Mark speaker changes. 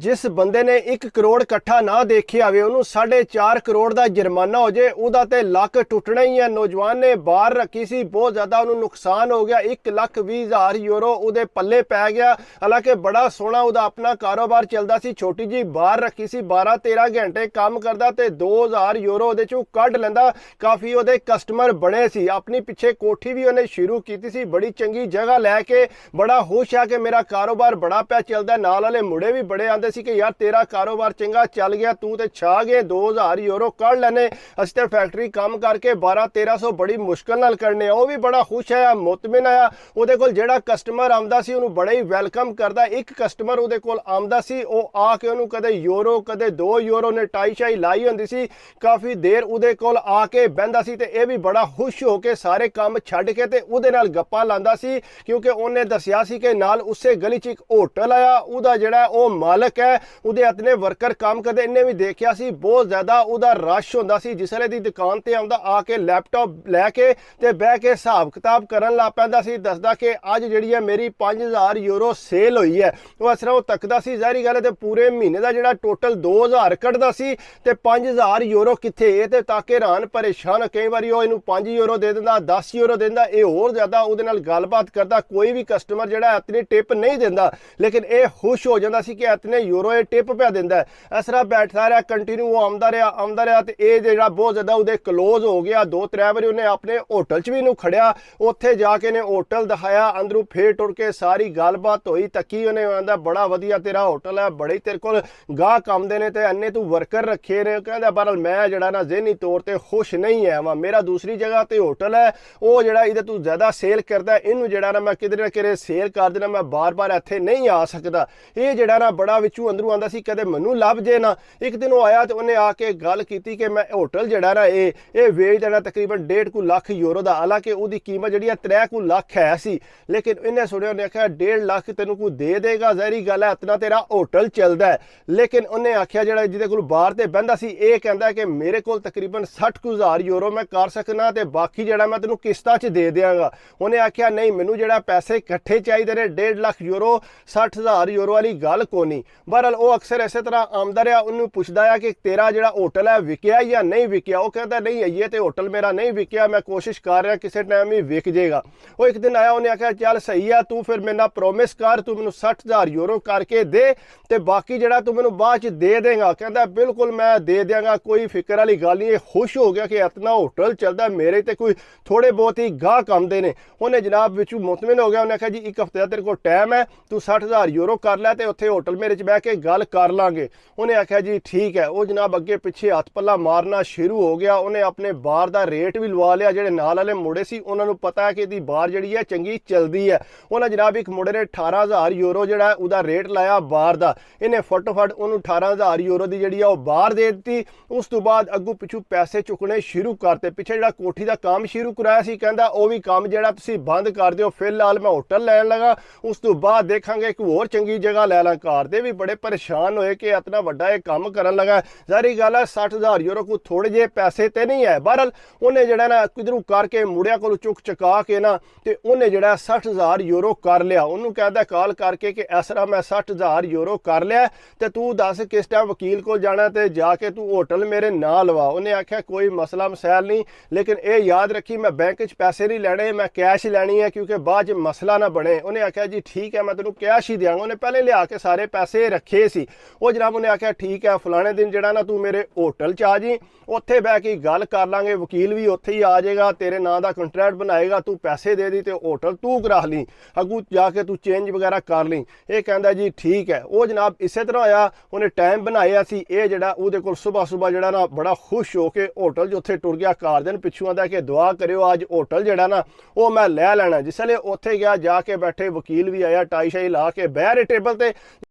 Speaker 1: जिस बंदे ने 1 करोड़ इकट्ठा ना देखिया होवे उन्होंने 4.5 करोड़ का जुर्माना हो जाए उहदा ते लक टुटना ही है। नौजवान ने बाहर रखी सी, बहुत ज़्यादा उन्होंने नुकसान हो गया। 1,20,000 यूरो उहदे पल्ले पै गया। हालांकि बड़ा सोहना उहदा अपना कारोबार चलदा सी, छोटी जी बाहर रखी सी, 12-13 घंटे काम करदा ते 2,000 यूरो उहदे चों कढ लैंदा। काफ़ी उहदे कस्टमर बने सी। अपनी पिछे कोठी भी उन्हें शुरू की सी, बड़ी चंगी जगह लैके बड़ा खुश है कि मेरा कारोबार बड़ा पै चलदा। नाल वाले मुंडे भी बड़े आंदे सी कि यार तेरा कारोबार चंगा चल गया, तू ते छा गए, 2,000 यूरो कढ़ लैने, असीं ते फैक्ट्री काम करके 1200-1300 बड़ी मुश्किल नाल करने। वो भी बड़ा खुश है, मुतमिन आया। उहदे कोल जेड़ा कस्टमर आंदा सी उहनूं बड़ा ही वेलकम करदा। एक कस्टमर उहदे कोल आंदा सी, वो आके उहनूं कदे यूरो कदे 2 यूरो ने टाई शाई लाई हुंदी सी, काफ़ी देर उहदे कोल आके बहिंदा सी ते इह भी बड़ा खुश हो के सारे काम छड्ड के ते उहदे नाल गप्पां लांदा सी, क्योंकि उहने दस्सिया सी कि नाल उसे गली च एक होटल आया, उहदा जेड़ा ओ मालक है उहदे अपने वर्कर काम करदे। इन्हें भी देखिया सी बहुत ज़्यादा उहदा रश हुंदा सी। जिसले दी दुकान ते आउंदा आके लैपटॉप लैके ते बह के हिसाब किताब करन लग पैंदा सी। दसदा कि अज जिहड़ी है मेरी 5,000 यूरो सेल हुई है। वो असरा वो तकदा सी, ज़ाहिर गल है ते पूरे महीने का जिहड़ा टोटल 2,000 कढ़दा सी ते 5,000 यूरो कित्थे। ये ते ताके हैरान परेशान, कई बारी वो इनू 5 यूरो दे दिंदा, 10 यूरो देंदा, ये होर ज़्यादा उहदे नाल गलबात करदा। कोई भी कस्टमर जिहड़ा इतनी टिप नहीं देंदा, लेकिन ये खुश हो जाता सी कि इतने यूरो ये टिप पे दिंदा है। इस तरह बैठता रहा, कंटिन्यू वो आंदा रहा ते ये जेड़ा बहुत ज़्यादा उहदे क्लोज हो गया। 2-3 बारी उन्हें अपने होटल च भी इनू खड़िया, उत्थे जाके ने होटल दिखाया, अंदरों फेर टुर के सारी गलबात होई, तकी उन्हें आंदा बड़ा वधिया तेरा होटल है, बड़े तेरे कोल गाहक आंदे ने ते अन्ने तू वर्कर रखे ने। कहंदा बहरहाल मैं जेड़ा ना ज़हनी तौर ते खुश नहीं है, वा मेरा दूसरी जगह ते होटल है, वो जेड़ा इहदे तू ज़्यादा सेल करदा, इनू जेड़ा ना मैं किधरे ना किधरे सेल कर देना, मैं बार बार इत्थे नहीं आ सकदा। ये जेड़ा ना बड़ा विचू अंदरों आंदा सी, कदे मैनू लभ जे ना। एक दिन वो आया तो उन्हें आके गल की कि मैं होटल जेड़ा ना ये वेच देना तकरीबन 1.5 लाख यूरो का। हालांकि उसकी कीमत जी 3 लाख है सी, लेकिन इन्हें सुनिया उन्हें आख्या 1.5 लाख तेन को दे देगा, ज़ाहिरी गल है इतना तेरा होटल चलता है। लेकिन उन्हें आख्या जो जिदे को बाहर से बहता सी, ये कहता कि मेरे को तकरीबन 60,000 यूरो मैं कर सकना, तो बाकी जरा मैं तेन किस्तां च दे देंगा। उन्हें आख्या नहीं, मैनू जो पैसे इकट्ठे चाहिए ने, 1.5 लाख यूरो, 60,000 यूरो वाली गल कोनी। बहरहाल वो अक्सर इस तरह आमदा रहा, उन्होंने पुछदा है कि तेरा जो होटल है विकया या नहीं विकया। वो कहता नहीं ये तो होटल मेरा नहीं विकया, मैं कोशिश कर रहा किसी टाइम ही विक जाएगा। वो एक दिन आया, उन्हें आख्या चल सही है, तू फिर मेरे प्रोमिस कर, तू मैनू 60,000 यूरो करके दे, तो बाकी जरा तू मैनू बाद दे देगा। कहता बिल्कुल मैं दे देंगा, कोई फिक्र वाली गल नहीं। खुश हो गया कि इतना होटल चलता, मेरे तो कोई थोड़े बहुत ही गाहक आते हैं। उन्हें जनाब विचू मुतमिन हो गया। उन्हें आख्या जी 1 हफ्ते का तेरे को टाइम है, तू 60,000 यूरो कर लै, तो उत्थे होटल मेरे च बह के गल कर लांगे। उन्हें आख्या जी ठीक है। वो जनाब अगे पिछे हथ पल्ला मारना शुरू हो गया। उन्हें अपने बार का रेट भी लवा लिया। जेडे नाल वाले मुंडे सी उन्होंने पता है कि इसकी बार जी है चंगी चलती है। उन्हें जनाब एक मुंडे ने 18,000 यूरो जोड़ा उसका रेट लाया बार का। इन्हें फटोफट उन्होंने 18,000 यूरो की जी बार दे दी। उस तो बाद अगू पिछू पैसे चुकने शुरू करते। पिछे जो कोठी का काम शुरू कराया सी, कहता वह भी काम जो बंद कर दो, फिलहाल मैं होटल लैन लगा, उस तो बाद देखांगे एक होर चंगी जगह लै ला। घर दे भी बड़े परेशान होए कि इतना वड्डा ये काम करन लगा। ज़ाहिर गल है 60,000 यूरो को थोड़े जे पैसे तो नहीं है। बहरहाल उन्हें जड़ा ना किधरों करके मुड़िया को चुक चुका के ना, तो उन्हें जड़ा 60,000 यूरो कर लिया। उन्होंने कहता कॉल करके कि इस तरह मैं 60,000 यूरो कर लिया, तो तू दस किस टाइम वकील को जाना, तो जाके तू होटल मेरे ना लवा। उन्हें आख्या कोई मसला मसैल नहीं, लेकिन ये याद रखी मैं बैंक च पैसे नहीं लैने, मैं कैश लैनी है, क्योंकि बाद मसला ना बने। उन्हें आख्या जी ठीक है, मैं तेन कैश ही देंगा। उन्हें पहले लिया के सारे पैसे रखे सी। वो जनाब उन्हें आख्या ठीक है, फलाने दिन जड़ा ना तू मेरे होटल च आ जी, उत्थे बह के गल कर लांगे, वकील भी उत्थे ही आ जाएगा, तेरे नाम का कंट्रैक्ट बनाएगा, तू पैसे दे दी, तो होटल तू करा ली, अगू जाके तू चेंज वगैरह कर ली। ये कहता जी ठीक है। वो जनाब इस तरह होया, उन्हें टाइम बनाया सी। ये जड़ा उहदे कोल सुबह सुबह जड़ा ना बड़ा खुश हो के होटल च उत्थे टुर गया। घर दिन पिछू आंदा कि दुआ करियो अज होटल जड़ा ना वो मैं लै लैना। जिसले उत्थे गया, जाके बैठे, वकील भी आया, टाई शाई ला के बह रहे टेबल ते।